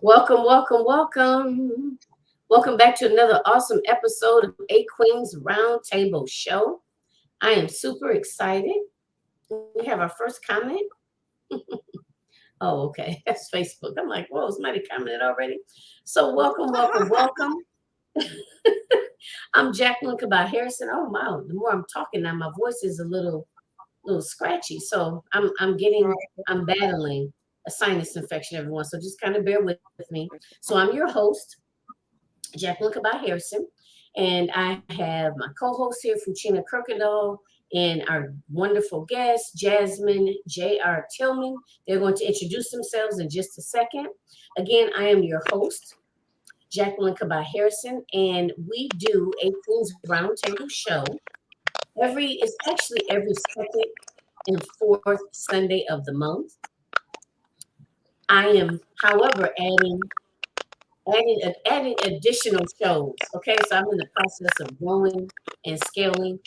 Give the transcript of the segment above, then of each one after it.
Welcome, welcome, welcome. Welcome back to another awesome episode of 𝐻𝐶𝐮𝐞𝐞𝐧'E Roundtable Show. I am super excited. We have our first comment. Oh, okay. That's Facebook. I'm like, whoa, somebody commented already. So welcome, welcome, welcome. I'm Jacqueline Kabah Harrison. Oh wow, the more I'm talking now, my voice is a little scratchy. So I'm battling a sinus infection, everyone. So just kind of bear with me. So I'm your host, Jacqueline Kabah Harrison, and I have my co-host here, 𝐐𝐮𝐞𝐞𝐧'E, and our wonderful guest, Jasmine J.R. Tilman. They're going to introduce themselves in just a second. Again, I am your host, Jacqueline Kabah Harrison, and we do a Queen's Roundtable show. It's actually every second and fourth Sunday of the month. I am, however, adding additional shows. Okay, so I'm in the process of growing and scaling.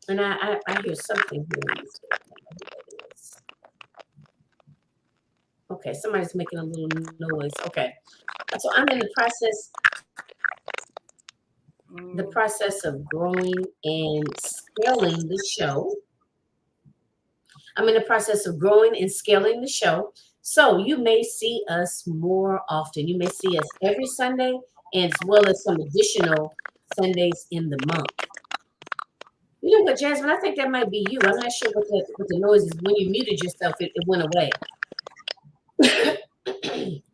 And I hear something here. Okay, somebody's making a little noise. Okay, so I'm in the process of growing and scaling the show. I'm in the process of growing and scaling the show. So you may see us more often. You may see us every Sunday, and as well as some additional Sundays in the month. You know what, Jasmine? I think that might be you. I'm not sure what the noise is. When you muted yourself, it went away.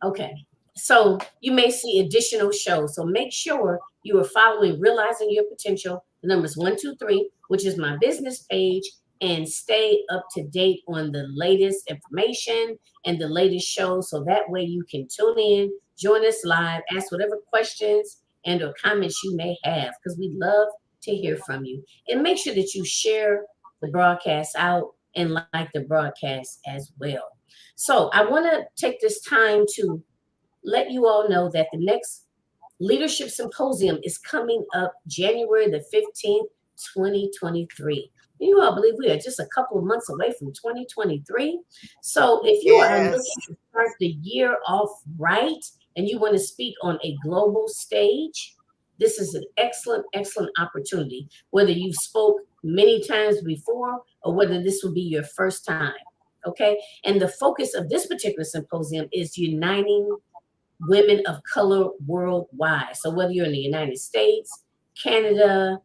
Okay. So you may see additional shows. So make sure you are following Realizing Your Potential, the numbers 123, which is my business page, and stay up to date on the latest information and the latest shows. So that way you can tune in, join us live, ask whatever questions and or comments you may have, because we'd love to hear from you. And make sure that you share the broadcast out and like the broadcast as well. So I want to take this time to let you all know that the next Leadership Symposium is coming up January the 15th, 2023. You all believe we are just a couple of months away from 2023. So if you are looking to start the year off right and you want to speak on a global stage, this is an excellent, excellent opportunity, whether you've spoke many times before or whether this will be your first time. Okay. And the focus of this particular symposium is uniting women of color worldwide. So whether you're in the United States, Canada,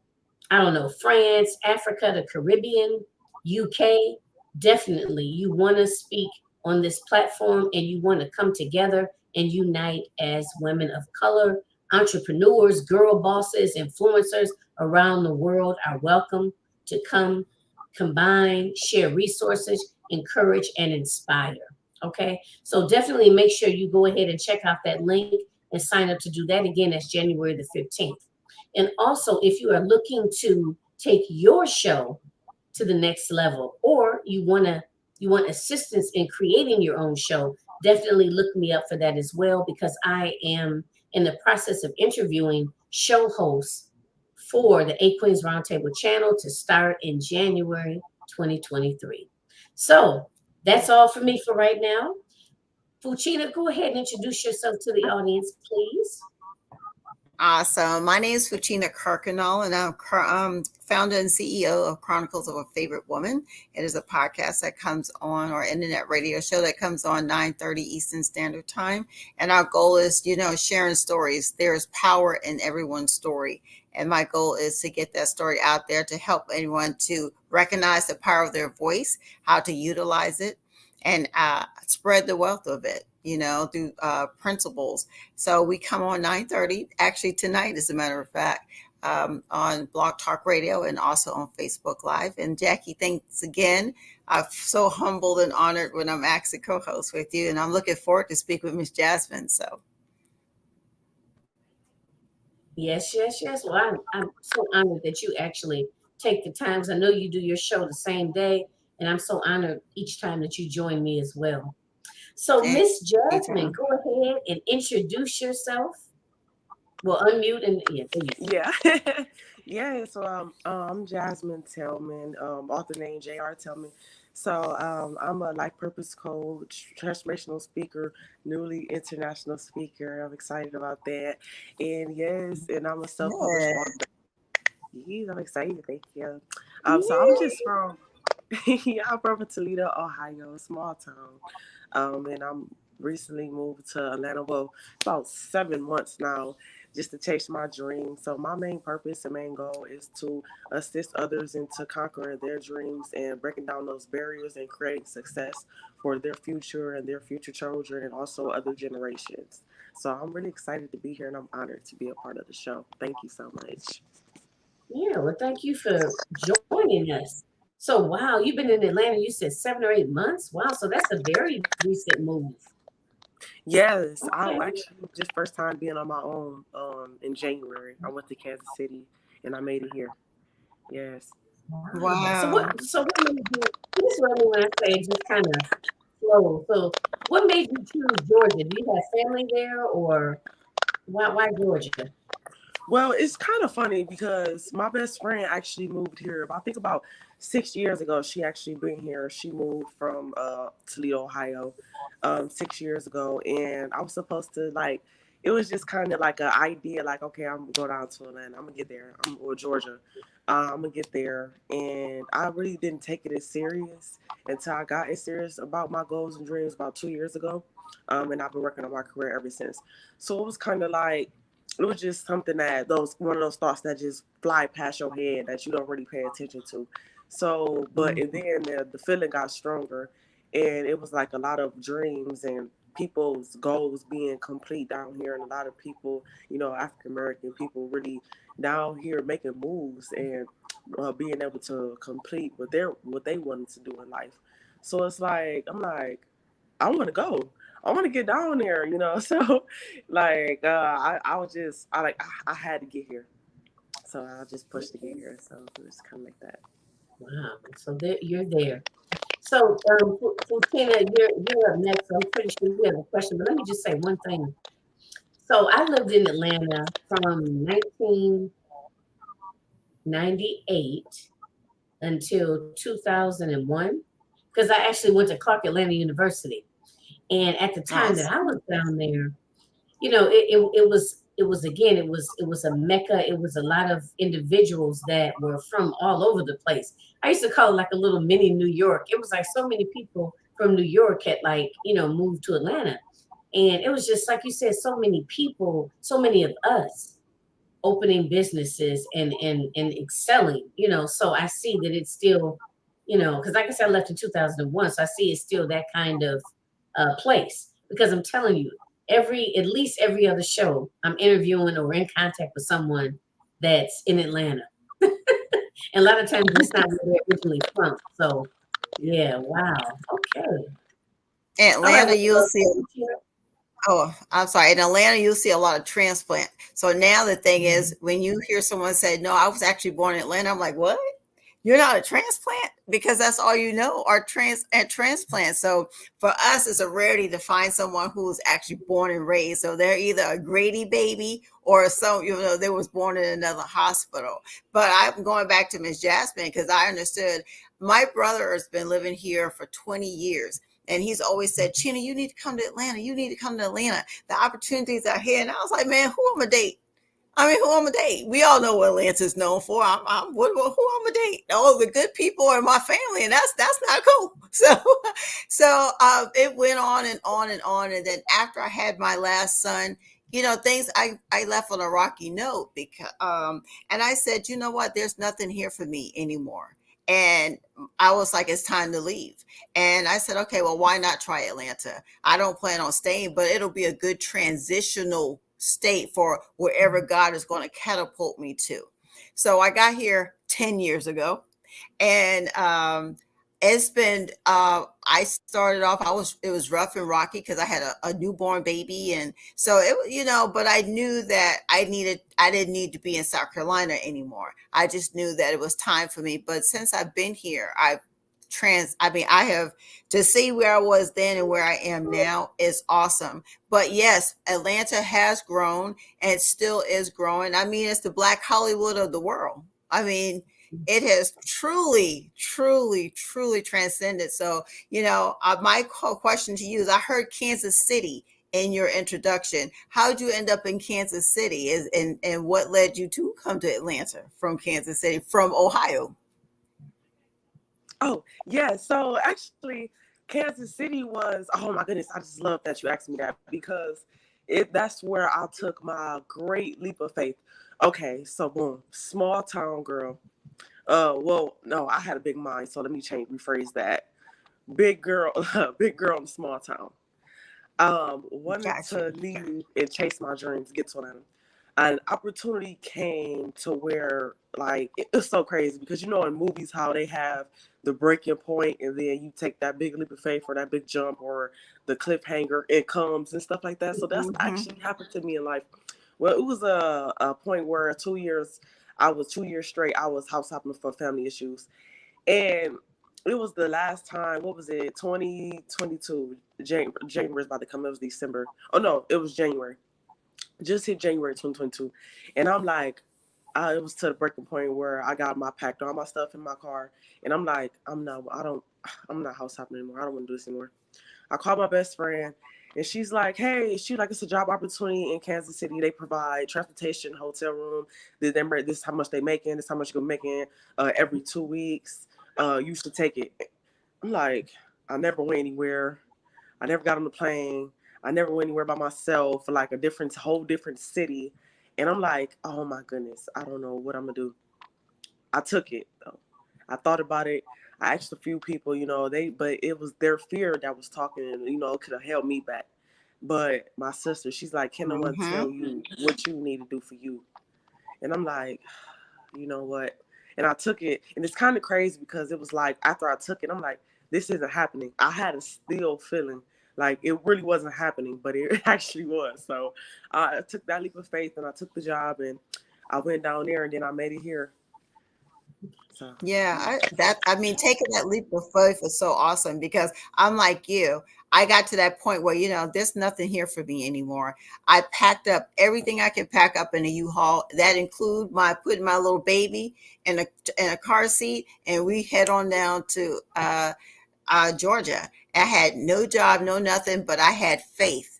I don't know, France, Africa, the Caribbean, UK, definitely you want to speak on this platform and you want to come together and unite as women of color. Entrepreneurs, girl bosses, influencers around the world are welcome to come, combine, share resources, encourage, and inspire. Okay, so definitely make sure you go ahead and check out that link and sign up to do that. Again, that's January the 15th. And also, if you are looking to take your show to the next level, or you want assistance in creating your own show, definitely look me up for that as well, because I am in the process of interviewing show hosts for the 𝐻𝐶𝐮𝐞𝐞𝐧'E Roundtable channel to start in January 2023. So that's all for me for right now. 𝐶𝐮𝐞𝐞𝐧'E, go ahead and introduce yourself to the audience, please. Awesome. My name is 𝐶𝐮𝐞𝐞𝐧'E, and I'm founder and CEO of Chronicles of a Favorite Woman. It is a podcast that comes on, or internet radio show that comes on 9:30 Eastern Standard Time. And our goal is, sharing stories. There's power in everyone's story. And my goal is to get that story out there to help anyone to recognize the power of their voice, how to utilize it, and spread the wealth of it, through principles. So we come on 9:30, actually tonight, as a matter of fact, on Blog Talk Radio and also on Facebook Live. And Jackie, thanks again. I'm so humbled and honored when I'm asked to co-host with you, and I'm looking forward to speak with Miss Jasmine. So. Yes, yes, yes. Well, I'm so honored that you actually take the time. 'Cause I know you do your show the same day, and I'm so honored each time that you join me as well. So, Miss Jasmine, go ahead and introduce yourself. Well, unmute and yeah. Yeah, so I'm Jasmine Tilman, author name J.R. Tilman. So I'm a life purpose coach, transformational speaker, newly international speaker. I'm excited about that. And yes, and I'm a self-published Good. author. Yes, I'm excited. Thank you. So I'm Yeah. just from, yeah, I'm from Toledo, Ohio, a small town. And I'm recently moved to Atlanta. Well, about 7 months now, just to chase my dreams. So my main purpose and main goal is to assist others into conquering their dreams and breaking down those barriers and creating success for their future and their future children and also other generations. So I'm really excited to be here and I'm honored to be a part of the show. Thank you so much. Yeah. Well, thank you for joining us. So, wow, you've been in Atlanta, you said 7 or 8 months. Wow. So that's a very recent move. Yes, I Okay. actually just first time being on my own in January. I went to Kansas City and I made it here. Yes. Wow. Wow. So what made you, this is what I mean when I say just kind of slow. So what made you choose Georgia? Do you have family there or why Georgia? Well, it's kind of funny because my best friend actually moved here. I think about 6 years ago. She actually been here. She moved from Toledo, Ohio, 6 years ago, and I was supposed to like. It was just kind of like an idea, like okay, I'm gonna go down to Atlanta. I'm gonna get there. Or Georgia. I'm gonna get there, and I really didn't take it as serious until I got as serious about my goals and dreams about 2 years ago. And I've been working on my career ever since. So it was kind of like it was just something that those one of those thoughts that just fly past your head that you don't really pay attention to. So, but and then the feeling got stronger, and it was like a lot of dreams and people's goals being complete down here, and a lot of people, African American people, really down here making moves and being able to complete what they wanted to do in life. So it's like I'm like I want to go. I want to get down there. So, like, I was just, I had to get here. So I just pushed to get here. So it was kind of like that. Wow. So there, you're there. So, Tina, you're up next. So I'm pretty sure you have a question, but let me just say one thing. So I lived in Atlanta from 1998 until 2001 because I actually went to Clark Atlanta University. And at the time that I Awesome. was down there, it was a mecca. It was a lot of individuals that were from all over the place. I used to call it like a little mini New York. It was like so many people from New York had moved to Atlanta. And it was just like you said, so many people, so many of us opening businesses and excelling, so I see that it's still, because like I said, I left in 2001, so I see it's still that kind of place, because I'm telling you, at least every other show I'm interviewing or in contact with someone that's in Atlanta, and a lot of times that's not where they're originally from. So yeah, wow, okay, all right, Atlanta, you'll well, see. Oh, I'm sorry. In Atlanta, you'll see a lot of transplant. So now the thing is, when you hear someone say, "No, I was actually born in Atlanta," I'm like, "What? You're not a transplant?" Because that's all you know are transplant. So for us, it's a rarity to find someone who was actually born and raised. So they're either a Grady baby or they was born in another hospital. But I'm going back to Miss Jasmine because I understood my brother has been living here for 20 years. And he's always said, "Chena, you need to come to Atlanta. You need to come to Atlanta. The opportunities are here." And I was like, man, who am I date? I mean, who I'm gonna date? We all know what Atlanta's known for. Who I'm gonna date? Oh, the good people are my family, and that's not cool. So it went on and on and on, and then after I had my last son, things I left on a rocky note because and I said, you know what? There's nothing here for me anymore. And I was like, it's time to leave. And I said, okay, well, why not try Atlanta? I don't plan on staying, but it'll be a good transitional state for wherever God is going to catapult me to. So I got here 10 years ago, and it's been I started off, it was rough and rocky because I had a newborn baby, and so but I knew that I didn't need to be in South Carolina anymore. I just knew that it was time for me. But since I've been here, I have, to see where I was then and where I am now is awesome. But yes, Atlanta has grown and still is growing. I mean, it's the Black Hollywood of the world. I mean, it has truly, truly, truly transcended. So, my question to you is, I heard Kansas City in your introduction. How'd you end up in Kansas City, and what led you to come to Atlanta from Kansas City, from Ohio? Oh, yeah. So actually, Kansas City was, oh my goodness, I just love that you asked me that, because that's where I took my great leap of faith. Okay, so boom, small town girl. Well, no, I had a big mind, so let me rephrase that. Big girl, big girl in a small town. Wanted Gotcha. to leave and chase my dreams, get to Atlanta. An opportunity came to where, like, it's so crazy, because in movies how they have the breaking point, and then you take that big leap of faith or that big jump, or the cliffhanger, it comes and stuff like that. So that's actually happened to me in life. Well, it was a point where 2 years, I was 2 years straight, I was house hopping for family issues. And it was the last time, what was it, 2022, January is about to come, it was December. Oh no, it was January. Just hit January 2022. And I'm like, it was to the breaking point where I got packed all my stuff in my car. And I'm like, I'm not house hopping anymore. I don't want to do this anymore. I called my best friend, and she's like, hey, it's a job opportunity in Kansas City. They provide transportation, hotel room. This is how much they making. This is how much you're making every 2 weeks. You should take it. I'm like, I never went anywhere. I never got on the plane. I never went anywhere by myself, for like whole different city. And I'm like, oh my goodness, I don't know what I'm gonna do. I took it though. I thought about it. I asked a few people, but it was their fear that was talking, and could have held me back. But my sister, she's like, can no one tell you what you need to do for you? And I'm like, you know what? And I took it, and it's kind of crazy, because it was like, after I took it, I'm like, this isn't happening. I had a still feeling like it really wasn't happening, but it actually was. So I took that leap of faith, and I took the job, and I went down there, and then I made it here. So Yeah, taking that leap of faith is so awesome, because I'm like you. I got to that point where, there's nothing here for me anymore. I packed up everything I could pack up in a U-Haul. That include putting my little baby in a car seat, and we head on down to Georgia. I had no job, no nothing, but I had faith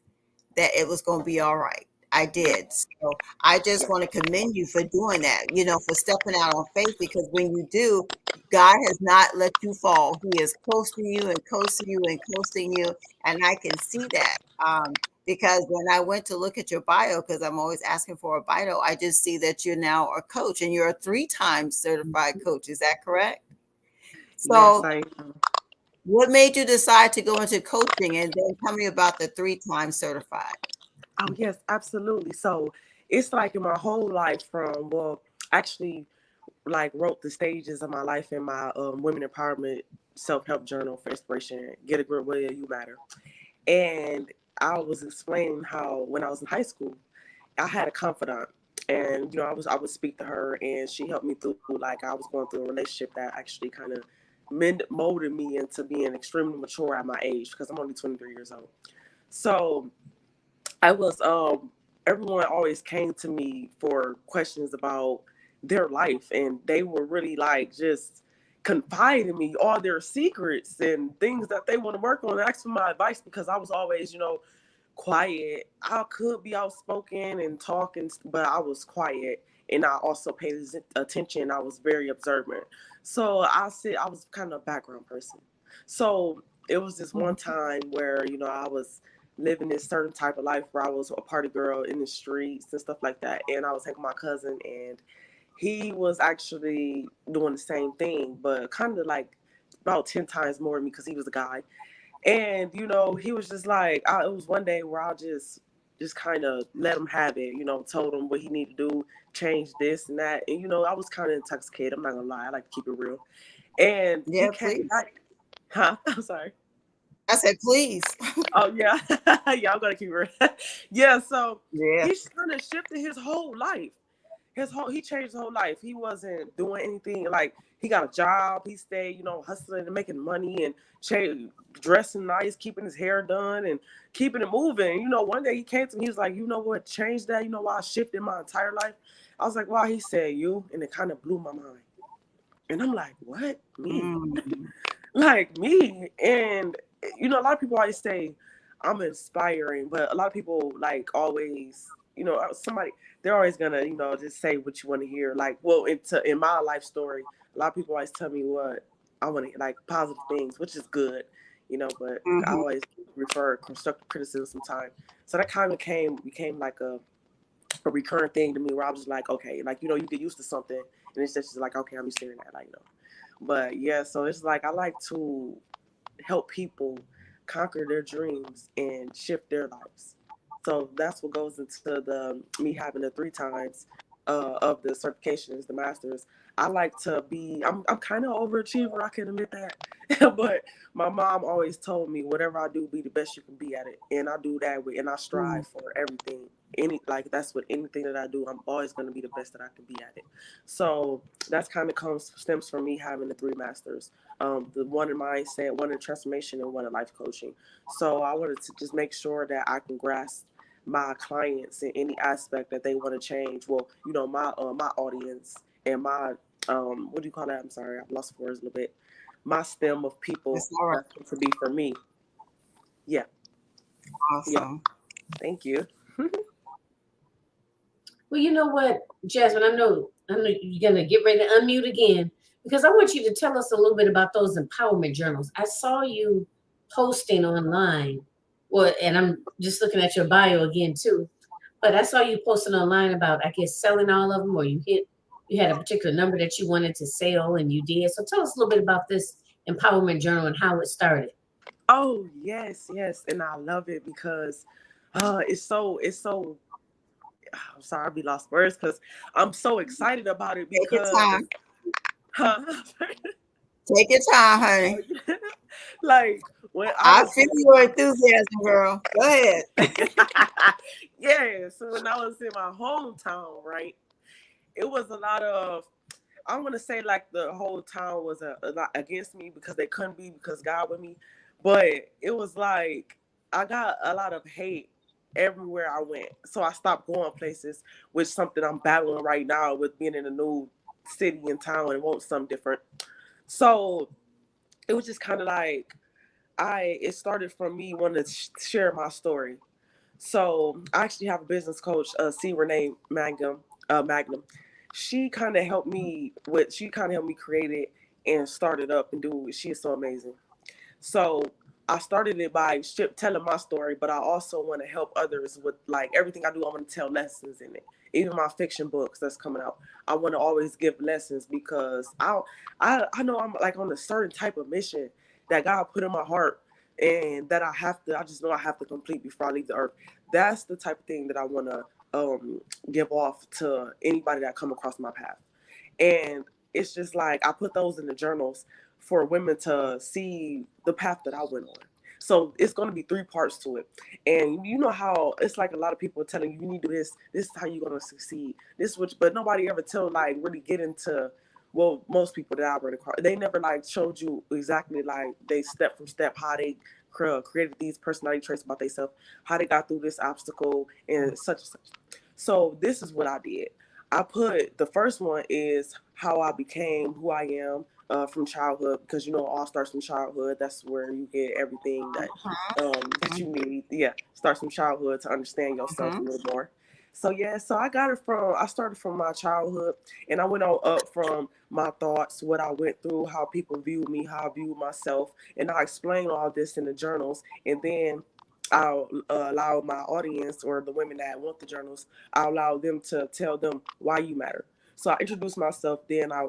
that it was going to be all right. I did. So I just want to commend you for doing that, for stepping out on faith, because when you do, God has not let you fall. He is coasting you and coasting you and coasting you. And I can see that. Because when I went to look at your bio, because I'm always asking for a bio, I just see that you're now a coach, and you're a 3-time certified coach. Is that correct? yes, So I am. what made you decide to go into coaching, and then tell me about the 3-time certified? Oh, yes, absolutely. So it's like in my whole life, actually, like, wrote the stages of my life in my women empowerment self-help journal for inspiration. Get a grip, will you matter? And I was explaining how when I was in high school, I had a confidant, and I would speak to her, and she helped me through, like, I was going through a relationship that actually kind of molded me into being extremely mature at my age, because I'm only 23 years old. So I was everyone always came to me for questions about their life, and they were really like just confiding in me all their secrets and things that they want to work on, and ask for my advice, because I was always, quiet. I could be outspoken and talking, but I was quiet, and I also paid attention. I was very observant. So I was kind of a background person. So it was this one time where, I was living this certain type of life where I was a party girl in the streets and stuff like that. And I was hanging with my cousin, and he was actually doing the same thing, but kind of like about 10 times more than me, because he was a guy. And, he was just like, it was one day where I just kind of let him have it, told him what he needed to do, change this and that. And, I was kind of intoxicated. I'm not going to lie. I like to keep it real. And he Yeah, came please. back. Huh? I'm sorry. I said, please. Oh, yeah. Yeah, I'm going to keep it real. Yeah, so Yeah. he's kind of shifted his whole life. He changed his whole life. He wasn't doing anything. Like, he got a job. He stayed, hustling and making money, and dressing nice, keeping his hair done, and keeping it moving. One day he came to me. He was like, you know what changed that? You know why I shifted my entire life? I was like, wow. He said, you. And it kind of blew my mind. And I'm like, what? Me? Mm. Like me? And, you know, a lot of people always say I'm inspiring, but a lot of people like always, you know, somebody, they're always gonna, you know, just say what you want to hear. Like, well, in my life story, a lot of people always tell me what I want to, like positive things, which is good, you know, but I Mm-hmm. always refer constructive criticism sometimes. So that kind of became like a recurrent thing to me where I was just like, okay, like, you know, you get used to something and it's just like, okay, I'm used to that, like, you know. But yeah, so it's like I like to help people conquer their dreams and shift their lives. So that's what goes into the me having the 3 times of the certifications, the masters. I like to be. I'm kind of overachiever. I can admit that, but my mom always told me, whatever I do, be the best you can be at it, and I do that with, and I strive for everything. That's what anything that I do, I'm always going to be the best that I can be at it. So that's kind of stems from me having the 3 masters. The one in mindset, one in transformation, and one in life coaching. So I wanted to just make sure that I can grasp my clients in any aspect that they want to change. Well, you know, my audience and my what do you call that? I'm sorry, I've lost words a little bit. My stem of people That's all right. that's going to be for me. Yeah, yeah. Awesome. Thank you. Well, you know what, Jasmine, I know you're gonna get ready to unmute again because I want you to tell us a little bit about those empowerment journals. I saw you posting online. Well, and I'm just looking at your bio again too. But I saw you posting online about, I guess, selling all of them, or you had a particular number that you wanted to sell and you did. So tell us a little bit about this empowerment journal and how it started. Oh yes, yes, and I love it because it's so. I'm sorry, I'll be lost words because I'm so excited about it Take your because time. huh? Take your time, honey. Like when I I was feel your enthusiasm, girl. Go ahead. yeah, so when I was in my hometown, right, it was a lot of, I want to say like the whole town was a lot against me because they couldn't be because God with me, but it was like I got a lot of hate everywhere I went, so I stopped going places, which something I'm battling right now with being in a new city and town and want something different. So it was just kind of like it started from me wanting to share my story. So I actually have a business coach, 𝐐𝐮𝐞𝐞𝐧'Magnum. She kind of helped me create it and start it up and do it. She is so amazing. So I started it by telling my story, but I also want to help others with like everything I do. I want to tell lessons in it. Even my fiction books that's coming out, I want to always give lessons because I know I'm like on a certain type of mission that God put in my heart and that I just know I have to complete before I leave the earth. That's the type of thing that I want to give off to anybody that come across my path. And it's just like I put those in the journals for women to see the path that I went on. So it's going to be 3 parts to it. And you know how it's like a lot of people are telling you, you need to do this. This is how you're going to succeed. But nobody ever like really get into, well, most people that I run across, they never like showed you exactly like they step from step, how they created these personality traits about themselves, how they got through this obstacle and such and such. So this is what I did. I put the first one is how I became who I am from childhood, because you know it all starts from childhood. That's where you get everything that you need. Yeah, starts from childhood to understand yourself a little more. So yeah, so I started from my childhood, and I went on up from my thoughts, what I went through, how people viewed me, how I viewed myself, and I explained all this in the journals, and then I'll allow my audience or the women that want the journals, I allow them to tell them why you matter. So I introduce myself, then I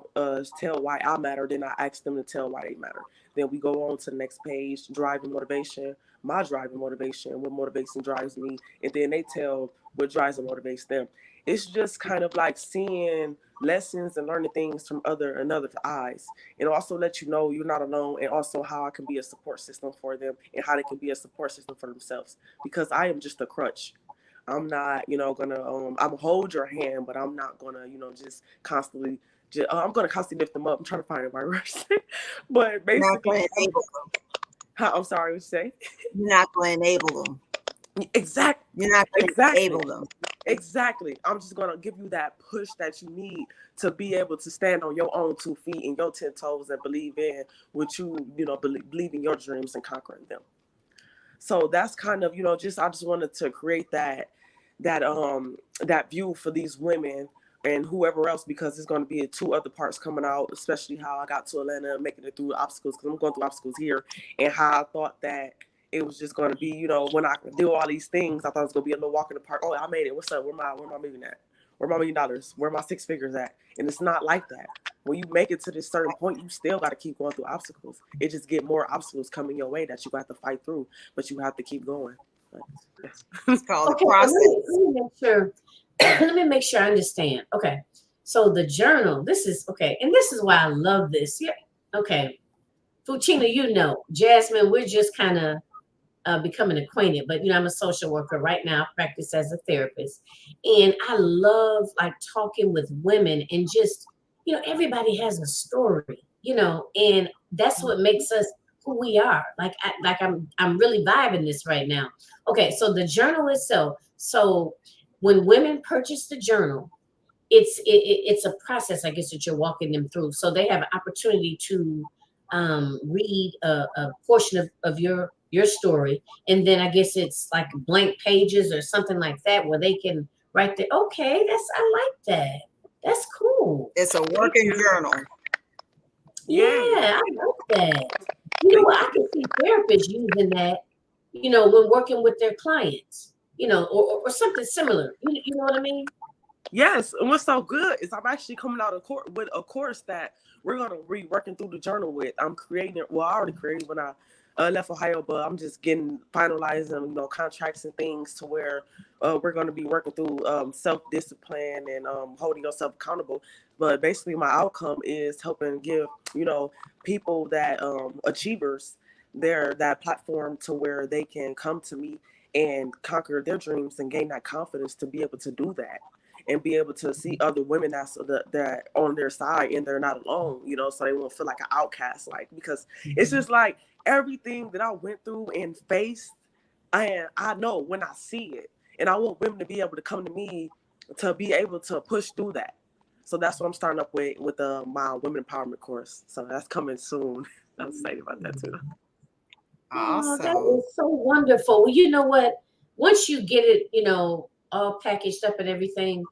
tell why I matter, then I ask them to tell why they matter. Then we go on to the next page, driving motivation, my driving motivation, what motivates and drives me, and then they tell what drives and motivates them. It's just kind of like seeing lessons and learning things from another eyes, and also let you know you're not alone, and also how I can be a support system for them and how they can be a support system for themselves, because I am just a crutch. I'm not, gonna I'm hold your hand, but I'm not gonna, just constantly. I'm gonna constantly lift them up. I'm trying to find the right word, but Not going basically, to enable them. I'm sorry, what you say? You're not going to enable them. Exactly. You're not going to Exactly. enable them. Exactly. I'm just going to give you that push that you need to be able to stand on your own 2 feet and your 10 toes and believe in what believe in your dreams and conquering them. So that's kind of, I just wanted to create that view for these women and whoever else, because there's going to be 2 other parts coming out, especially how I got to Atlanta and making it through obstacles, because I'm going through obstacles here, and how I thought that it was just going to be, when I do all these things, I thought it was going to be a little walk in the park. Oh, I made it. What's up? Where my million at? Where my $1 million? Where my 6 figures at? And it's not like that. When you make it to this certain point, you still got to keep going through obstacles. It just get more obstacles coming your way that you got to fight through, but you have to keep going. It's called Okay, the process. let me make sure. Let me make sure I understand. Okay, so the journal. This is okay, and this is why I love this. Yeah. Okay, 𝐐𝐮𝐞, Jasmine, we're just kind of becoming acquainted, but I'm a social worker right now. I practice as a therapist, and I love like talking with women and just everybody has a story, and that's what makes us who we are. I'm really vibing this right now. Okay, so the journal itself. So when women purchase the journal, it's a process, I guess, that you're walking them through. So they have an opportunity to read a portion of your story, and then I guess it's like blank pages or something like that where they can write the okay, I like that. That's cool. It's a working journal. Yeah, I like that. You know what? I can see therapists using that, when working with their clients, or something similar. You know what I mean? Yes, and what's so good is I'm actually coming out with a course that we're going to be working through the journal with. I'm creating it. Well, I already created when I left Ohio, but I'm just finalizing, contracts and things to where we're going to be working through self-discipline and holding yourself accountable. But basically my outcome is helping give, people that achievers that platform to where they can come to me and conquer their dreams and gain that confidence to be able to do that. And be able to see other women that on their side and they're not alone, so they won't feel like an outcast, because it's just like everything that I went through and faced, and I know when I see it, and I want women to be able to come to me to be able to push through that. So that's what I'm starting up with my women empowerment course. So that's coming soon. I'm excited about that too. Awesome. Oh, that is so wonderful. Well, you know what? Once you get it, all packaged up and everything,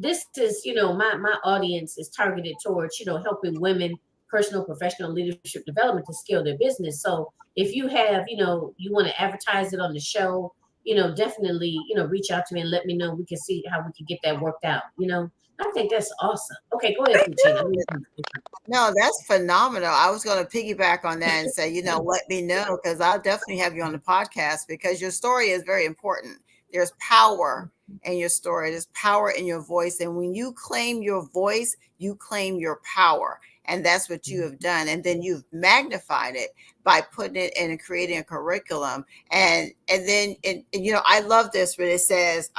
this is, my audience is targeted towards, helping women, personal, professional leadership development to scale their business. So if you have, you want to advertise it on the show, definitely, reach out to me and let me know. We can see how we can get that worked out. I think that's awesome. Okay, go ahead, 𝐐𝐮𝐞. No, that's phenomenal. I was going to piggyback on that and say, let me know, because I'll definitely have you on the podcast, because your story is very important. There's power in your story. There's power in your voice. And when you claim your voice, you claim your power. And that's what you have done. And then you've magnified it by putting it in and creating a curriculum. And then, I love this where it says,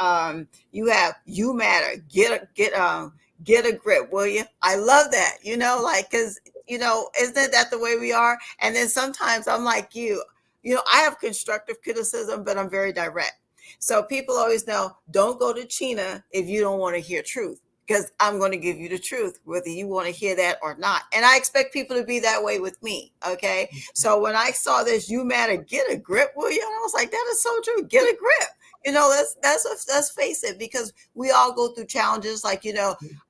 you matter, get a grip, will you? I love that, because, isn't that the way we are? And then sometimes I'm like you, I have constructive criticism, but I'm very direct. So people always know, don't go to 𝐐𝐮 if you don't want to hear truth, because I'm going to give you the truth, whether you want to hear that or not. And I expect people to be that way with me. Okay. So when I saw this, you matter, get a grip, will you? And I was like, that is so true. Get a grip. Let's face it, because we all go through challenges. Like,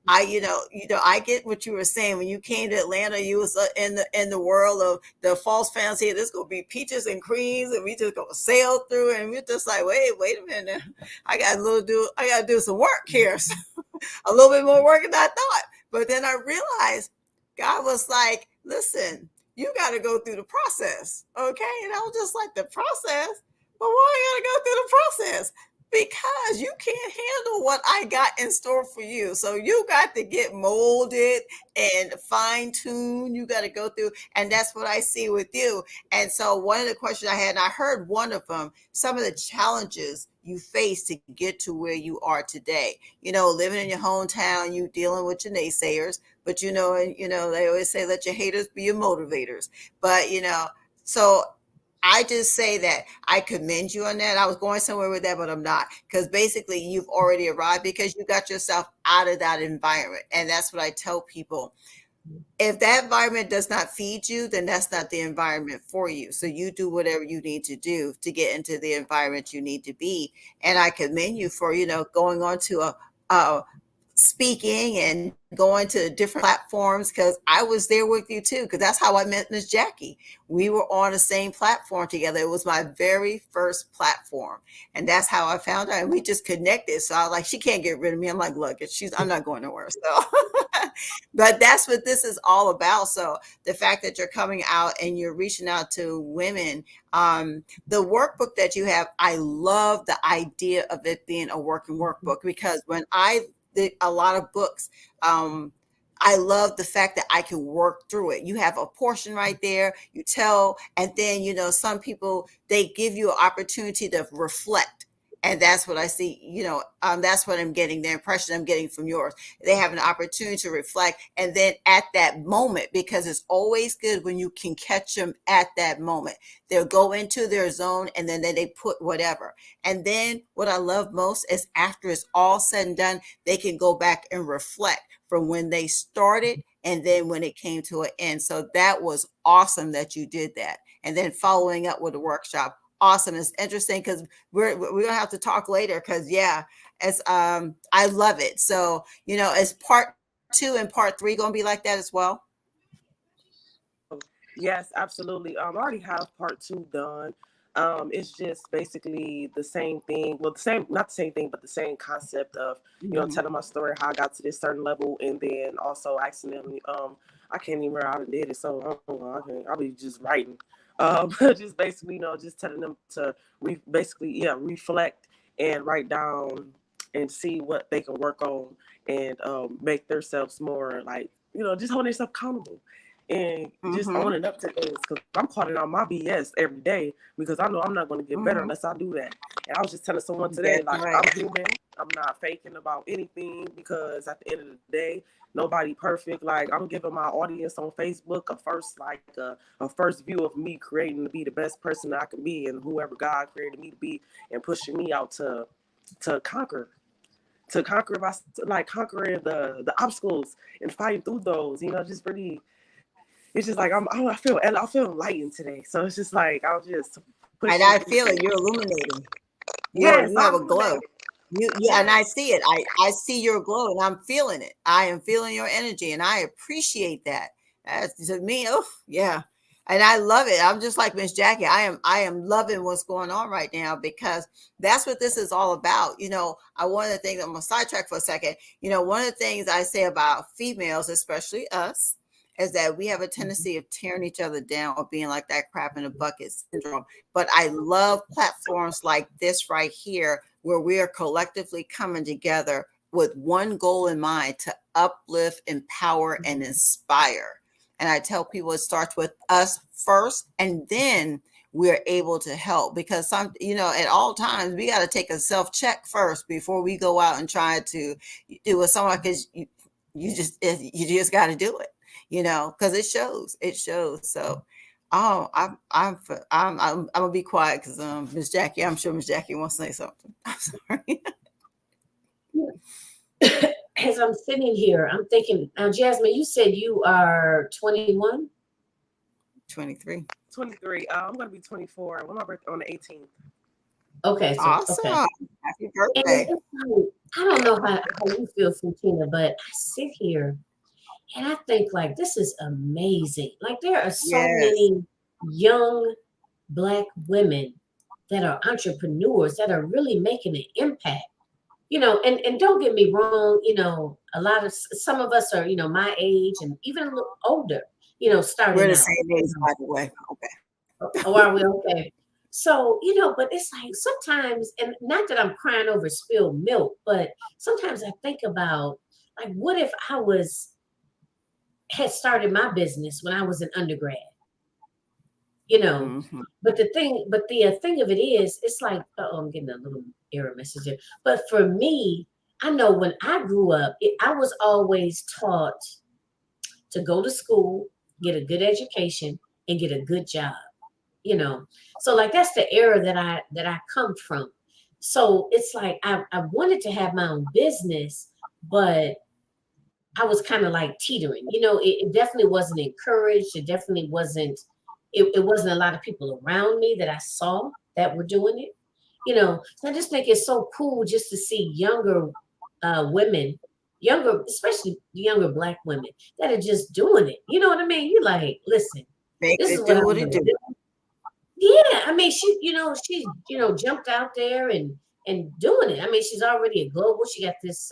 I get what you were saying. When you came to Atlanta, you was in the world of the false fantasy. This gonna be peaches and creams, and we just gonna sail through. And we're just like, wait a minute. I gotta do some work here. A little bit more work than I thought. But then I realized God was like, listen, you got to go through the process. Okay. And I was just like, the process? But why I got to go through the process? Because you can't handle what I got in store for you. So you got to get molded and fine-tuned. You got to go through. And that's what I see with you. And so one of the questions I had, and I heard one of them, some of the challenges you face to get to where you are today. Living in your hometown, you dealing with your naysayers, but they always say, let your haters be your motivators. But, so I just say that I commend you on that. I was going somewhere with that, but I'm not, because basically you've already arrived because you got yourself out of that environment. And that's what I tell people. If that environment does not feed you, then that's not the environment for you. So you do whatever you need to do to get into the environment you need to be. And I commend you for, going on to a speaking and going to different platforms, because I was there with you too, because that's how I met Miss Jackie. We were on the same platform together. It was my very first platform, and that's how I found her, and we just connected. So I was like, she can't get rid of me. I'm like, look, I'm not going nowhere. So but that's what this is all about. So the fact that you're coming out and you're reaching out to women, the workbook that you have, I love the idea of it being a working workbook, because when I did a lot of books, I love the fact that I can work through it. You have a portion right there, you tell, and then, some people, they give you an opportunity to reflect. And that's what I see, that's what I'm getting, the impression I'm getting from yours. They have an opportunity to reflect. And then at that moment, because it's always good when you can catch them at that moment, they'll go into their zone, and then they put whatever. And then what I love most is after it's all said and done, they can go back and reflect from when they started and then when it came to an end. So that was awesome that you did that. And then following up with a workshop. Awesome. It's interesting, because we're gonna have to talk later, because it's I love it. So is part 2 and part 3 gonna be like that as well? Yes, absolutely. I already have part 2 done. It's just basically the same thing. Well, not the same thing, but the same concept of, telling my story, how I got to this certain level, and then also asking them, I can't even remember how I did it. So I'll be just writing. Just basically, just telling them to reflect and write down and see what they can work on, and make themselves more like, just holding themselves accountable. And just owning up to things, because I'm calling out my BS every day, because I know I'm not going to get better unless I do that. And I was just telling someone today, like, right. I'm human. I'm not faking about anything, because at the end of the day, nobody perfect. Like, I'm giving my audience on Facebook a first view of me creating to be the best person that I can be, and whoever God created me to be, and pushing me out to conquer. To conquer, conquering the obstacles and fighting through those, just really. It's just like I feel enlightened today. So it's just like I'll just push. And I feel it. You're illuminating. Yes, you have a glow. And I see it. I see your glow, and I'm feeling it. I am feeling your energy, and I appreciate that. To me, yeah. And I love it. I'm just like Miss Jackie. I am loving what's going on right now, because that's what this is all about. One of the things, I'm gonna sidetrack for a second. One of the things I say about females, especially us, is that we have a tendency of tearing each other down, or being like that crap in a bucket syndrome. But I love platforms like this right here, where we are collectively coming together with one goal in mind: to uplift, empower, and inspire. And I tell people it starts with us first, and then we're able to help, because at all times we got to take a self-check first before we go out and try to do with someone, because you just got to do it. Because it shows. So, I'm gonna be quiet, because Miss Jackie, I'm sure Miss Jackie wants to say something. I'm sorry. As I'm sitting here, I'm thinking, Jasmine, you said you are 21? 23. 23. I'm gonna be 24. When my birthday on the 18th. Okay, so awesome. Okay. Happy birthday. I don't know how you feel, 𝐶𝐿, but I sit here and I think, like, this is amazing. Like, there are so many young Black women that are entrepreneurs that are really making an impact. And don't get me wrong, some of us are, my age and even a little older, starting We're the out. same age, by the way. Okay. Oh, are we okay? So, but it's like sometimes, and not that I'm crying over spilled milk, but sometimes I think about, like, what if I had started my business when I was an undergrad? But the thing of it is, it's like, I'm getting a little error message here. But for me, I know when I grew up, I was always taught to go to school, get a good education, and get a good job. you know. So like that's the era that I come from. So it's like I wanted to have my own business, but I was kind of like teetering. You know, it definitely wasn't encouraged. It definitely wasn't. It wasn't a lot of people around me that I saw that were doing it. You know, so I just think it's so cool just to see younger women, younger, especially younger Black women that are just doing it. You know what I mean? You're like, listen, Make this is it what do I'm what it gonna do. do. Yeah, I mean, she jumped out there and doing it. I mean, she's already a global. She got this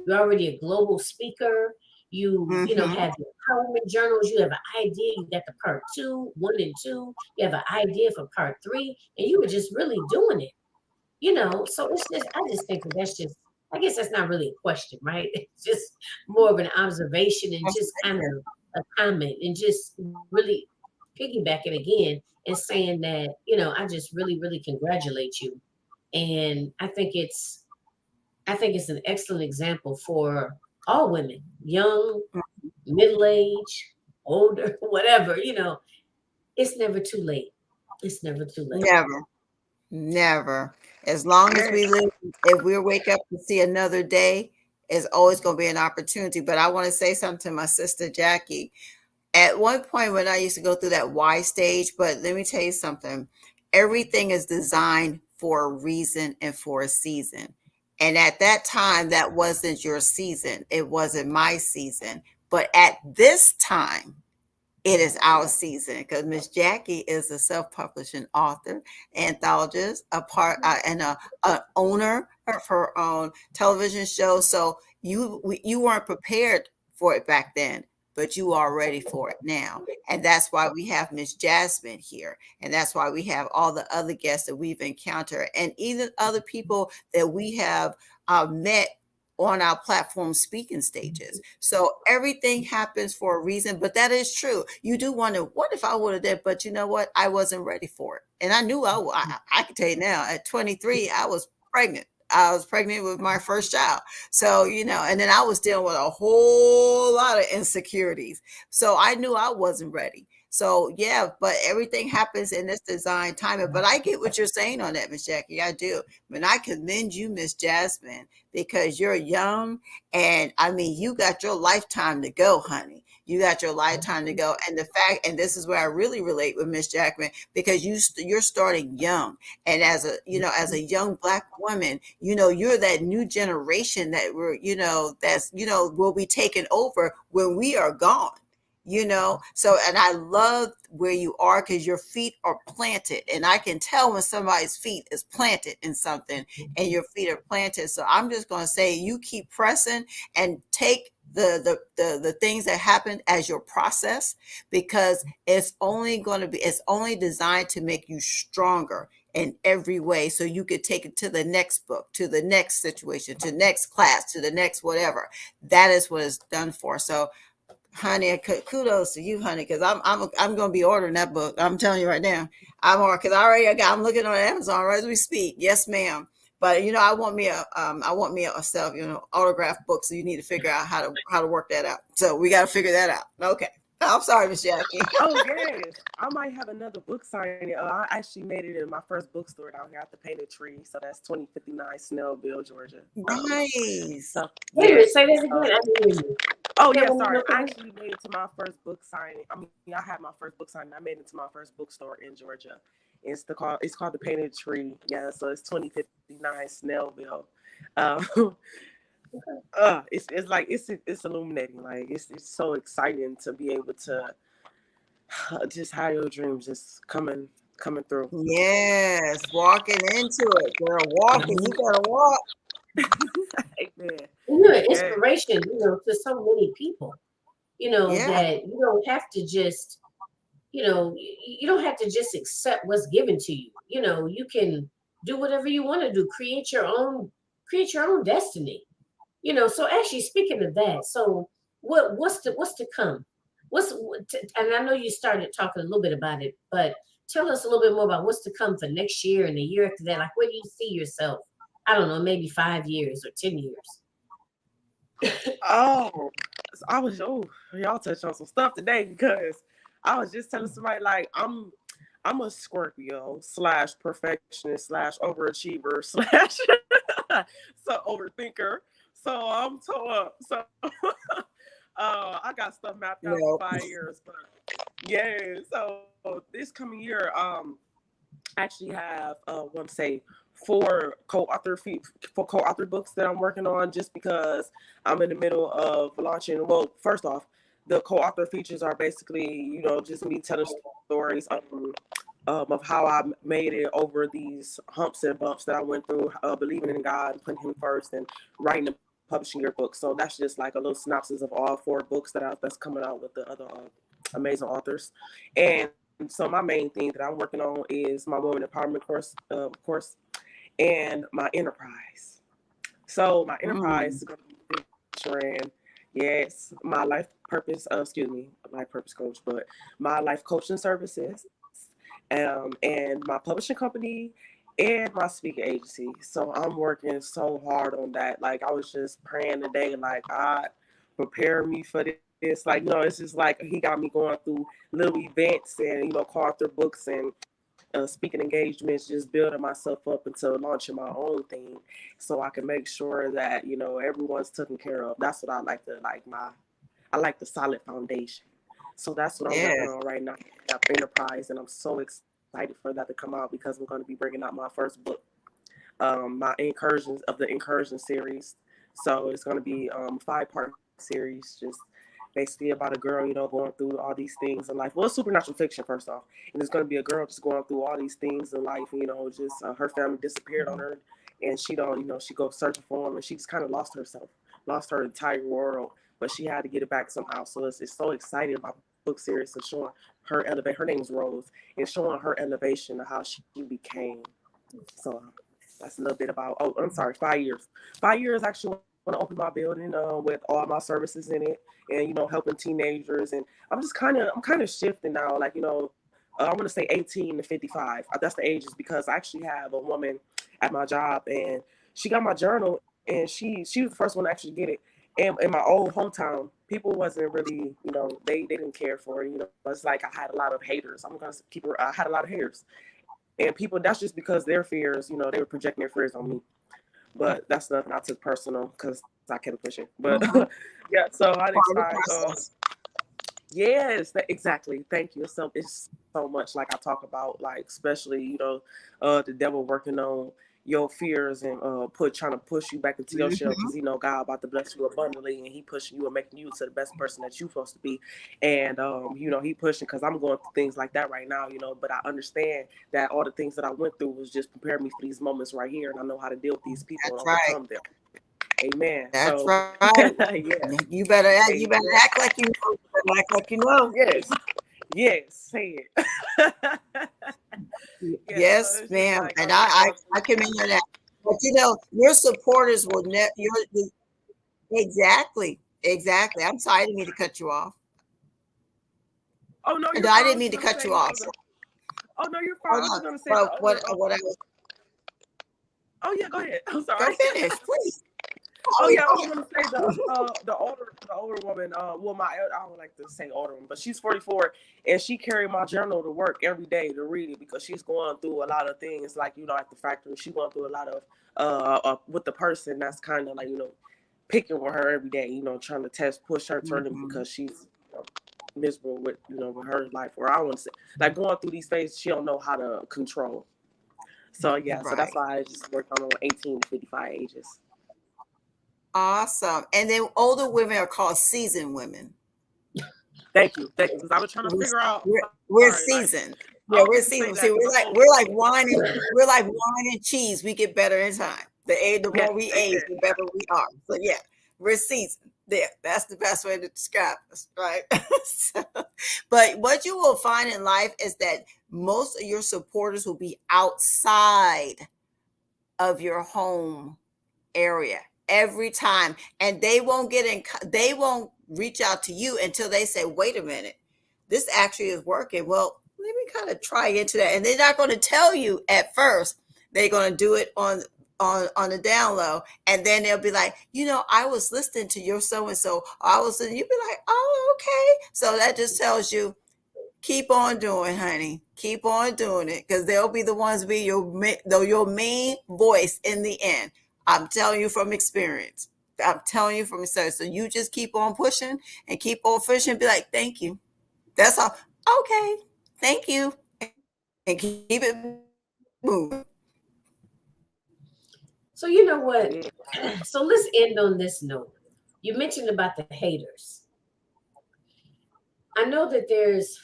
you're already a global speaker. You Mm-hmm. have your empowerment journals. You have an idea. You got the part two, 1 and 2. You have an idea for part 3, and you were just really doing it. You know, so it's just I just think that that's just I guess that's not really a question, right? It's just more of an observation and just kind of a comment and just really piggybacking again and saying that, I just really, really congratulate you. And I think it's an excellent example for all women, young, middle age, older, whatever. It's never too late. It's never too late. Never. Never. As long as we live, if we wake up to see another day, it's always going to be an opportunity. But I want to say something to my sister Jackie. At one point when I used to go through that why stage, but let me tell you something. Everything is designed for a reason and for a season. And at that time, that wasn't your season. It wasn't my season. But at this time, it is our season because Miss Jackie is a self-publishing author, anthologist, a owner of her own television show. So you weren't prepared for it back then, but you are ready for it now, and that's why we have Miss Jasmine here, and that's why we have all the other guests that we've encountered, and even other people that we have met on our platform speaking stages. So everything happens for a reason, but that is true. You do wonder, what if I would have did, but you know what? I wasn't ready for it. And I knew I can tell you now, at 23, I was pregnant. I was pregnant with my first child. So, and then I was dealing with a whole lot of insecurities. So I knew I wasn't ready. So yeah, but everything happens in this design timing. But I get what you're saying on that, Miss Jackie. I do. And I commend you, Miss Jasmine, because you're young, and I mean, you got your lifetime to go, honey. You got your lifetime to go. And the fact, and this is where I really relate with Miss Jackman, because you're starting young. And as a young Black woman, you're that new generation that will be taken over when we are gone. So, and I love where you are because your feet are planted, and I can tell when somebody's feet is planted in something and your feet are planted. So I'm just going to say, you keep pressing and take the things that happen as your process, because it's only designed to make you stronger in every way, so you could take it to the next book, to the next situation, to the next class, to the next whatever. That is what it's done for. So honey, kudos to you, honey, because I'm going to be ordering that book. I'm telling you right now, I'm looking on Amazon right as we speak. Yes, ma'am. But I want me a self autograph book. So you need to figure out how to work that out. So we got to figure that out. Okay. I'm sorry, Miss Jackie. Oh yes, I might have another book signing. I actually made it in my first bookstore down here at the Painted Tree. So that's 2059 Snellville, Georgia. Nice. So Wait a yeah. minute, say that again. I didn't hear you. Oh Say yeah, one more sorry. I time. actually made it to my first book signing. I mean, I had my first book signing. I made it to my first bookstore in Georgia. It's called the Painted Tree. Yeah, so it's 2059 Snellville. It's like it's illuminating. Like it's so exciting to be able to just have your dreams just coming through. Yes, walking into it, girl. Walking, you gotta walk. Amen. And you're an Yeah. inspiration, to so many people, Yeah. that you don't have to just, you don't have to just accept what's given to you. You can do whatever you want to do, create your own destiny. So actually speaking of that, so what's to come? And I know you started talking a little bit about it, but tell us a little bit more about what's to come for next year and the year after that. Like, where do you see yourself? I don't know, maybe 5 years or 10 years. Oh, y'all touched on some stuff today, because I was just telling somebody, like, I'm a Scorpio / perfectionist / overachiever / so overthinker. So I'm torn. So I got stuff mapped out for No. 5 years, but yeah. So this coming year, I actually have want to say four co-author books that I'm working on, just because I'm in the middle of launching. Well, first off, the co-author features are basically, just me telling stories of how I made it over these humps and bumps that I went through, believing in God, putting Him first, and writing and publishing your book. So that's just like a little synopsis of all 4 books that's coming out with the other amazing authors. And so my main thing that I'm working on is my woman empowerment course, and my enterprise. So my enterprise is going to be featuring, yes, my life purpose coach, but my life coaching services, and my publishing company, and my speaking agency. So I'm working so hard on that. Like, I was just praying today, like, God, prepare me for this. Like, it's just like He got me going through little events and, co-author books and speaking engagements, just building myself up into launching my own thing, so I can make sure that everyone's taken care of. That's what I like I like the solid foundation. So that's what I'm working on right now, that enterprise, and I'm so excited for that to come out, because I'm going to be bringing out my first book, my incursion series. So it's going to be a 5-part series, just basically about a girl, going through all these things in life. Well, it's supernatural fiction, first off. And it's going to be a girl just going through all these things in life, just her family disappeared on her, and she don't, she goes searching for them, and she just kind of lost herself, lost her entire world, but she had to get it back somehow. So it's so exciting about the book series, and showing her elevate. Her name is Rose, and showing her elevation of how she became. So that's a little bit about, oh, I'm sorry, 5 years. 5 years, actually, want to open my building with all my services in it, and helping teenagers. And I'm kind of shifting now, like, I want to say 18 to 55. That's the ages, because I actually have a woman at my job, and she got my journal, and she was the first one to actually get it. And in my old hometown, people wasn't really, they didn't care for it. It's like I had a lot of haters. I'm gonna keep it. I had a lot of haters, and people. That's just because their fears, they were projecting their fears on me. But that's nothing I took personal, because I kept pushing. But yeah, so I decided. Yes, exactly. Thank you. It's so much, like, I talk about, like, especially the devil working on your fears, and trying to push you back into your shell, because God about to bless you abundantly, and He pushing you and making you to the best person that you're supposed to be. And He pushing, because I'm going through things like that right now, but I understand that all the things that I went through was just preparing me for these moments right here, and I know how to deal with these people and overcome them. Amen. That's right. Yeah. You better act like you know. You better act like you know. Yes, say it. Yes, so ma'am. like, And I commend you on that. But your supporters will never. Exactly. I'm sorry, I didn't mean to cut you off. Oh no, And I didn't mean to cut you off. Oh no, you're fine. I was gonna say what I was. Oh yeah, go ahead. I'm sorry. Go finish, please. Oh yeah, I was gonna say the older woman. I would like to say older one, but she's 44, and she carried my journal to work every day to read it, because she's going through a lot of things, like, at the factory. She's going through a lot of with the person that's kind of like, picking with her every day, trying to push her, turning, because she's miserable with with her life. Or I want to say, like, going through these phases she don't know how to control. So yeah, so that's why I just worked on 18 to 55 ages. Awesome. And then older women are called seasoned women. Thank you. Because I was trying to figure out. We're seasoned. Yeah, we're seasoned. See, we're like wine and cheese. We get better in time. The more we age, the better we are. So yeah, we're seasoned. There, that's the best way to describe us, right? But what you will find in life is that most of your supporters will be outside of your home area every time, and they won't reach out to you until they say, wait a minute, this actually is working. Well, let me kind of try into that. And they're not going to tell you at first. They're going to do it on the down low, and then they'll be like, I was listening to your so-and-so, or I was listening. You'll be like, oh, okay. So that just tells you Keep on doing, honey. Keep on doing it, because they'll be the ones be your main voice in the end. I'm telling you from experience. I'm telling you from experience. So you just keep on pushing and keep on pushing. Be like, thank you. That's all. Okay, thank you, and keep it moving. So you know what? So let's end on this note. You mentioned about the haters. I know that there's,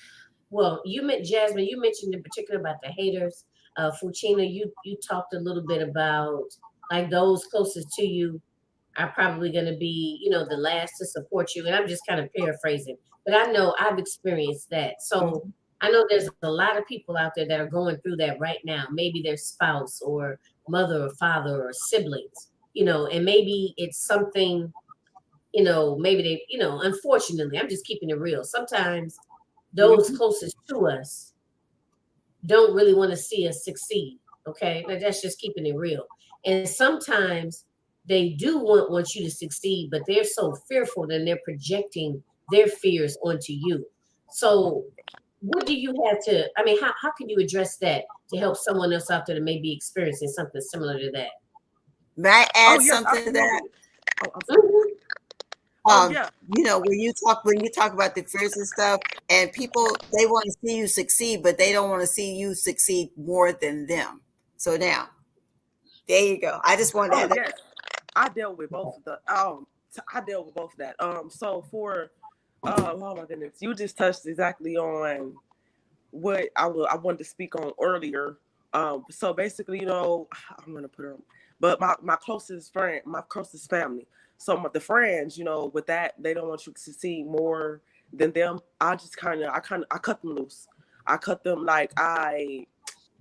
well, you meant Jasmine, you mentioned in particular about the haters. 𝐻𝐻𝐶𝐻, you talked a little bit about like those closest to you are probably going to be, the last to support you. And I'm just kind of paraphrasing, but I know I've experienced that. So I know there's a lot of people out there that are going through that right now. Maybe their spouse or mother or father or siblings, and maybe it's something, maybe they, unfortunately, I'm just keeping it real. Sometimes those closest to us don't really want to see us succeed. Okay. Now that's just keeping it real. And sometimes they do want you to succeed, but they're so fearful that they're projecting their fears onto you. So what do you have to, I mean, how can you address that to help someone else out there that may be experiencing something similar to that? May I add yes, something to that? Oh, I'm sorry. Yeah. When you talk about the fears and stuff, and people, they want to see you succeed, but they don't want to see you succeed more than them. So now, there you go. I just wanted to add that. Yes. I dealt with both of the I dealt with both of that. So for oh my goodness, you just touched exactly on what I wanted to speak on earlier. So basically, I'm gonna put her, but my closest friend, my closest family. So the friends, with that, they don't want you to succeed more than them. I cut them loose. I cut them, like, I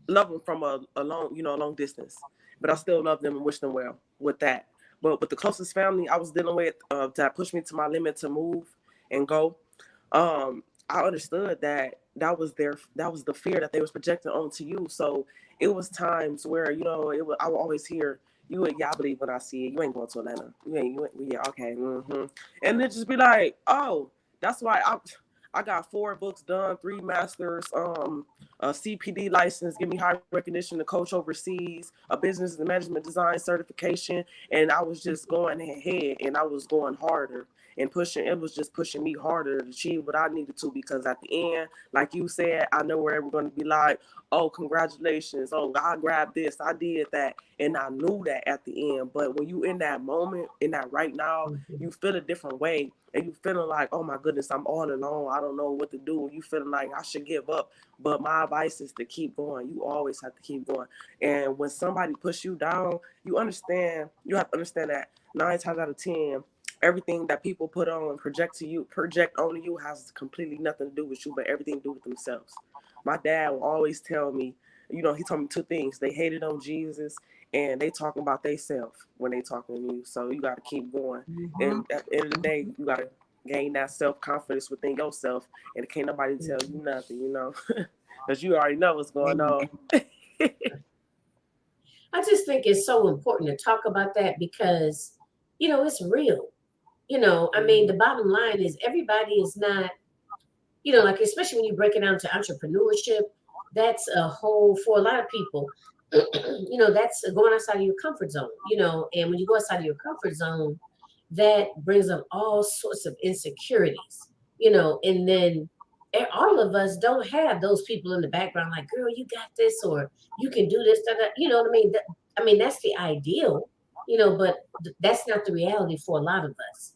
love them from a long distance, but I still love them and wish them well with that. But with the closest family I was dealing with, that pushed me to my limit to move and go, I understood that was the fear that they was projecting onto you. So it was times where, I would always hear, "Yeah, I believe when I see it. You ain't going to Atlanta. Yeah, okay." And then just be like, "Oh, that's why I got 4 books done, 3 masters, a CPD license, give me high recognition to coach overseas, a business and management design certification." And I was just going ahead, and I was going harder and pushing. It was just pushing me harder to achieve what I needed to, because at the end, like you said, I know where everyone's going to be like, "Oh, congratulations. Oh, I grabbed this. I did that." And I knew that at the end. But when you in that moment, in that right now, you feel a different way. And you feeling like, "Oh my goodness, I'm all alone. I don't know what to do." You feeling like I should give up. But my advice is to keep going. You always have to keep going. And when somebody push you down, you have to understand that 9 times out of 10, everything that people project onto you has completely nothing to do with you, but everything to do with themselves. My dad will always tell me, he told me 2 things. They hated on Jesus, and they talking about themselves when they talking to you. So you got to keep going. And at the end of the day, you got to gain that self-confidence within yourself, and can't nobody tell you nothing, because you already know what's going on. I just think it's so important to talk about that because, it's real. I mean, the bottom line is everybody is not, like, especially when you break it down to entrepreneurship, that's a whole, for a lot of people, that's going outside of your comfort zone, and when you go outside of your comfort zone, that brings up all sorts of insecurities, and then all of us don't have those people in the background like, "Girl, you got this," or "You can do this," you know what I mean? That's the ideal, but that's not the reality for a lot of us,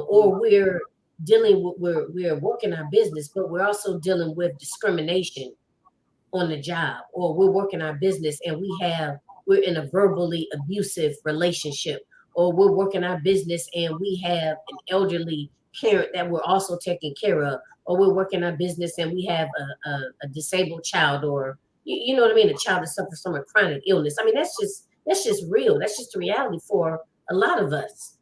or we're dealing with, we're working our business, but we're also dealing with discrimination on the job, or we're working our business and we're in a verbally abusive relationship, or we're working our business and we have an elderly parent that we're also taking care of, or we're working our business and we have a disabled child, or you know what I mean, a child that suffers from a chronic illness. I mean, that's just real. That's just the reality for a lot of us,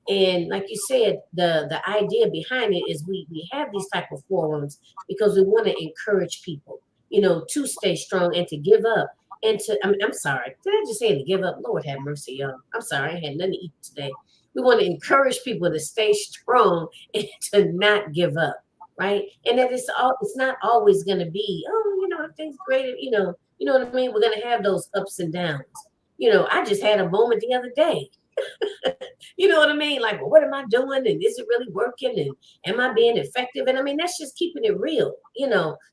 and like you said, the idea behind it is we have these type of forums because we want to encourage people, to stay strong and to give up. And I'm sorry, did I just say to give up? Lord have mercy, y'all. I'm sorry, I had nothing to eat today. We want to encourage people to stay strong and to not give up. right? And that it's not always going to be, oh, everything's great, you know what I mean? We're going to have those ups and downs. I just had a moment the other day. You know what I mean? Like, well, what am I doing? And is it really working? And am I being effective? And I mean, that's just keeping it real.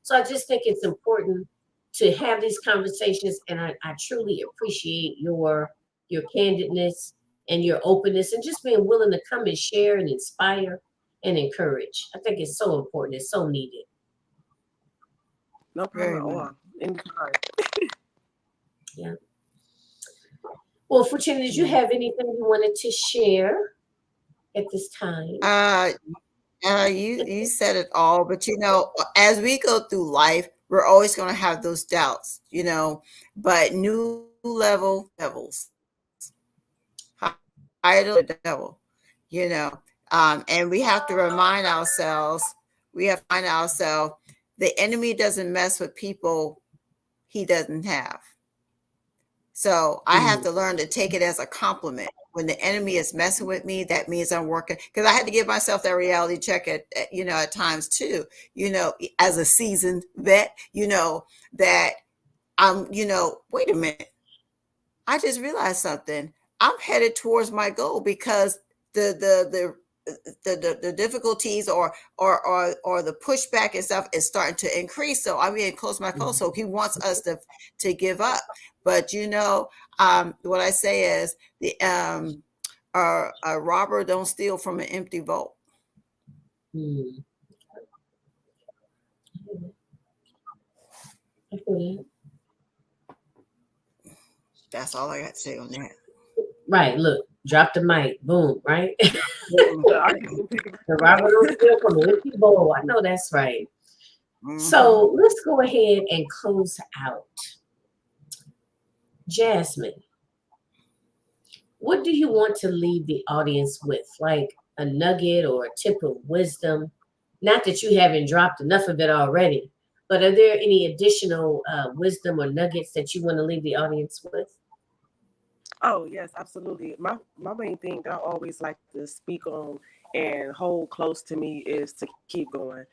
So I just think it's important to have these conversations. And I truly appreciate your candidness and your openness and just being willing to come and share and inspire and encourage. I think it's so important. It's so needed. No problem at all. Anytime. Yeah. Well, Fortuna, did you have anything you wanted to share at this time? You said it all, but as we go through life, we're always going to have those doubts, but new levels, higher the devil, and we have to remind ourselves, the enemy doesn't mess with people he doesn't have. So I have to learn to take it as a compliment. When the enemy is messing with me, that means I'm working, because I had to give myself that reality check at times too, as a seasoned vet, that I'm, wait a minute. I just realized something. I'm headed towards my goal, because the difficulties or the pushback and stuff is starting to increase. So I'm getting close to my goal. So he wants us to give up. But what I say is a robber don't steal from an empty vault. That's all I got to say on that. Right. Look, drop the mic. Boom. Right. The robber don't steal from an empty bowl. I know that's right. So let's go ahead and close out. Jasmine, what do you want to leave the audience with? Like a nugget or a tip of wisdom? Not that you haven't dropped enough of it already, but are there any additional wisdom or nuggets that you want to leave the audience with? Oh, yes, absolutely. My main thing that I always like to speak on and hold close to me is to keep going.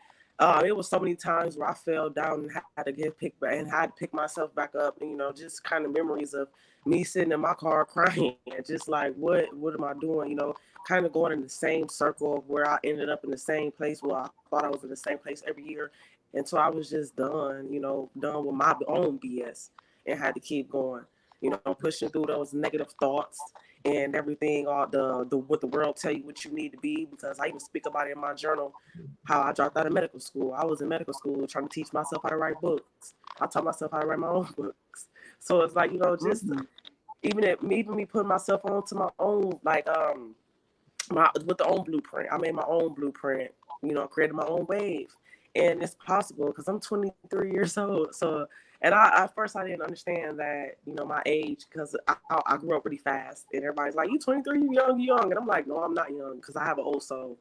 It was so many times where I fell down and had to get picked back and had to pick myself back up. And, just kind of memories of me sitting in my car crying and just like, what am I doing? Kind of going in the same circle of where I ended up in the same place where I thought I was in the same place every year. And so I was just done with my own BS and had to keep going. Pushing through those negative thoughts and everything, all the what the world tell you what you need to be, because I even speak about it in my journal, how I dropped out of medical school. I was in medical school trying to teach myself how to write books. I taught myself how to write my own books. So it's like, just even me putting myself onto my own, like with the own blueprint. I made my own blueprint, created my own wave. And it's possible because I'm 23 years old. So, and at first I didn't understand that, my age, because I grew up really fast. And everybody's like, you 23, you young. And I'm like, no, I'm not young, because I have an old soul.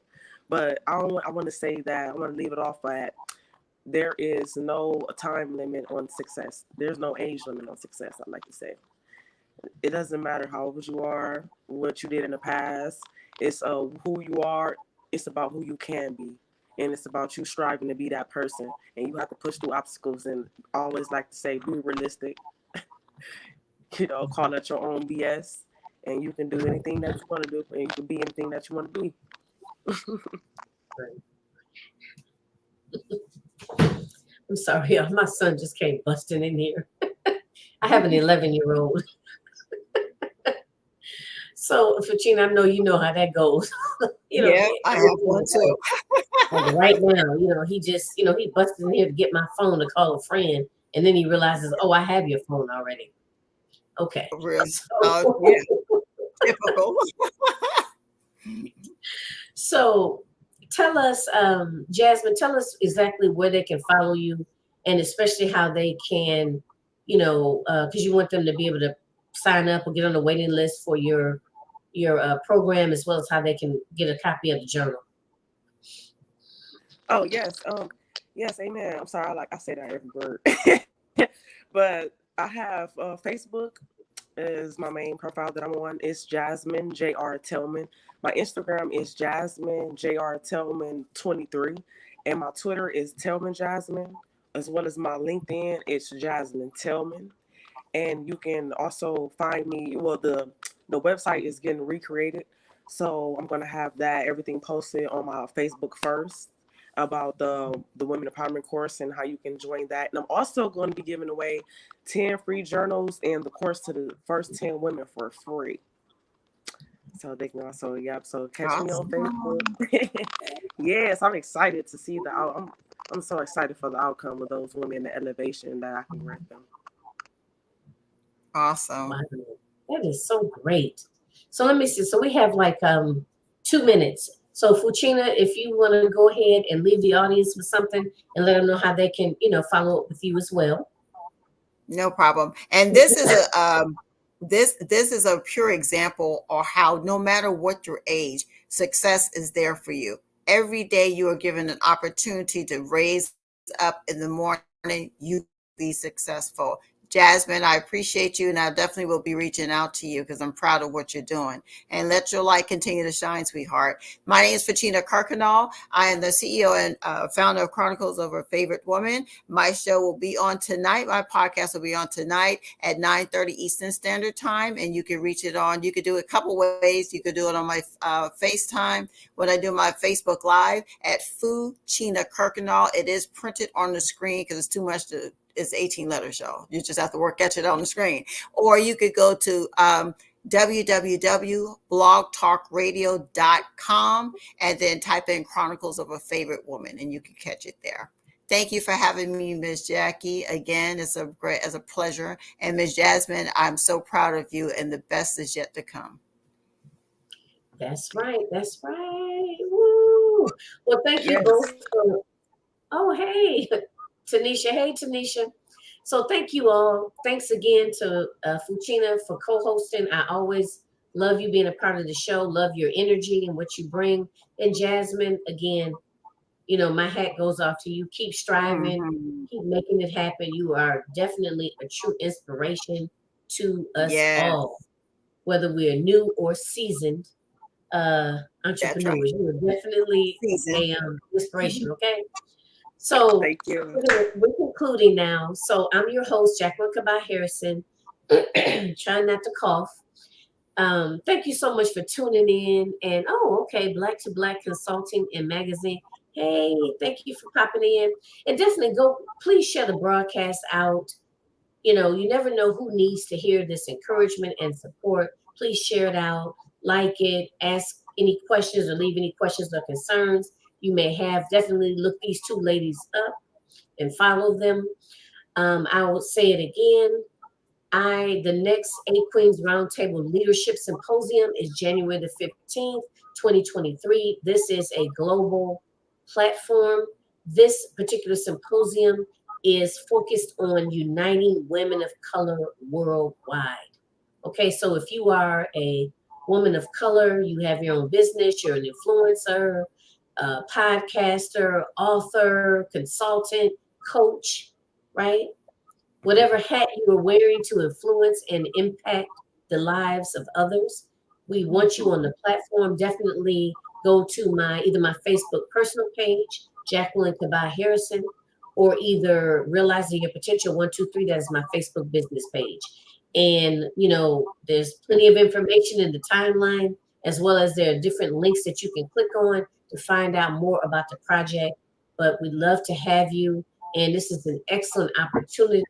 But I want to say that, I want to leave it off at, there is no time limit on success. There's no age limit on success, I'd like to say. It doesn't matter how old you are, what you did in the past. It's who you are. It's about who you can be. And it's about you striving to be that person. And you have to push through obstacles. And I always like to say, be realistic. Call out your own BS. And you can do anything that you want to do. And you can be anything that you want to be. I'm sorry, my son just came busting in here. I have an 11-year-old. So, Fortuna, I know you know how that goes. Yeah, I have one too. Like right now, he just, he busted in here to get my phone to call a friend, and then he realizes, oh, I have your phone already. Okay. Really? Yeah. Typical. So, tell us, Jasmine, tell us exactly where they can follow you, and especially how they can, because you want them to be able to sign up or get on the waiting list for your program, as well as how they can get a copy of the journal. Oh, yes. Yes, amen. I'm sorry, I say that every word. But I have Facebook is my main profile that I'm on. It's Jasmine J.R. Tilman. My Instagram is Jasmine J.R. Tilman 23. And my Twitter is Tilman Jasmine, as well as my LinkedIn, it's Jasmine Tilman. And you can also find me. Well, the website is getting recreated, so I'm gonna have that everything posted on my Facebook first about the women empowerment course and how you can join that. And I'm also going to be giving away 10 free journals and the course to the first 10 women for free. So they can also, so catch me on Facebook. Yes, I'm excited to see I'm so excited for the outcome of those women, the elevation that I can grant them. Awesome. Wow, that is so great. So let me see. So we have like 2 minutes. So Fuchina, if you want to go ahead and leave the audience with something and let them know how they can, follow up with you as well. No problem. And this is a this is a pure example of how no matter what your age, success is there for you. Every day you are given an opportunity to raise up in the morning, you be successful. Jasmine, I appreciate you, and I definitely will be reaching out to you because I'm proud of what you're doing. And let your light continue to shine, sweetheart. My name is 𝐐𝐮𝐞𝐞𝐧'𝐬. I am the CEO and founder of Chronicles of a Favorite Woman. My show will be on tonight. My podcast will be on tonight at 9:30 Eastern Standard Time, and you can reach it on. You could do it a couple ways. You could do it on my FaceTime when I do my Facebook Live at 𝐶𝐮𝐞𝐞𝐧'𝐬. It is printed on the screen because it's too much to. It's 18 letters, y'all. You just have to catch it on the screen. Or you could go to www.blogtalkradio.com and then type in Chronicles of a Favorite Woman, and you can catch it there. Thank you for having me, Ms. Jackie. Again, it's a pleasure. And Ms. Jasmine, I'm so proud of you, and the best is yet to come. That's right. That's right. Woo. Well, thank you both for. Oh, hey, Tanisha. Hey, Tanisha. So thank you all. Thanks again to Fuchina for co-hosting. I always love you being a part of the show. Love your energy and what you bring. And Jasmine, again, my hat goes off to you. Keep striving. Keep making it happen. You are definitely a true inspiration to us all, whether we're new or seasoned entrepreneurs. Right. You are definitely an inspiration. Okay. So thank you. We're concluding now. So I'm your host, Jacqueline Kabah Harrison. Trying not to cough. Thank you so much for tuning in. And okay, Black to Black Consulting and Magazine. Hey, thank you for popping in. And definitely please share the broadcast out. You never know who needs to hear this encouragement and support. Please share it out, like it, ask any questions or leave any questions or concerns you may have. Definitely look these two ladies up and follow them. I will say it again. The next 𝐴_Queens Roundtable Leadership Symposium is January the 15th, 2023. This is a global platform. This particular symposium is focused on uniting women of color worldwide. Okay, so if you are a woman of color, you have your own business, you're an influencer, podcaster, author, consultant, coach, right? Whatever hat you are wearing to influence and impact the lives of others, we want you on the platform. Definitely go to either my Facebook personal page, Jacqueline Kabah Harrison, or either Realizing Your Potential 123. That is my Facebook business page. And, there's plenty of information in the timeline, as well as there are different links that you can click on to find out more about the project. But we'd love to have you. And this is an excellent opportunity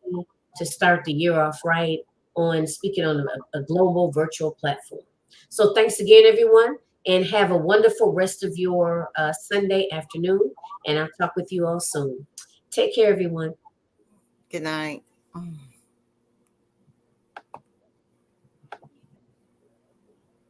to start the year off right on speaking on a global virtual platform. So thanks again, everyone, and have a wonderful rest of your Sunday afternoon. And I'll talk with you all soon. Take care, everyone. Good night.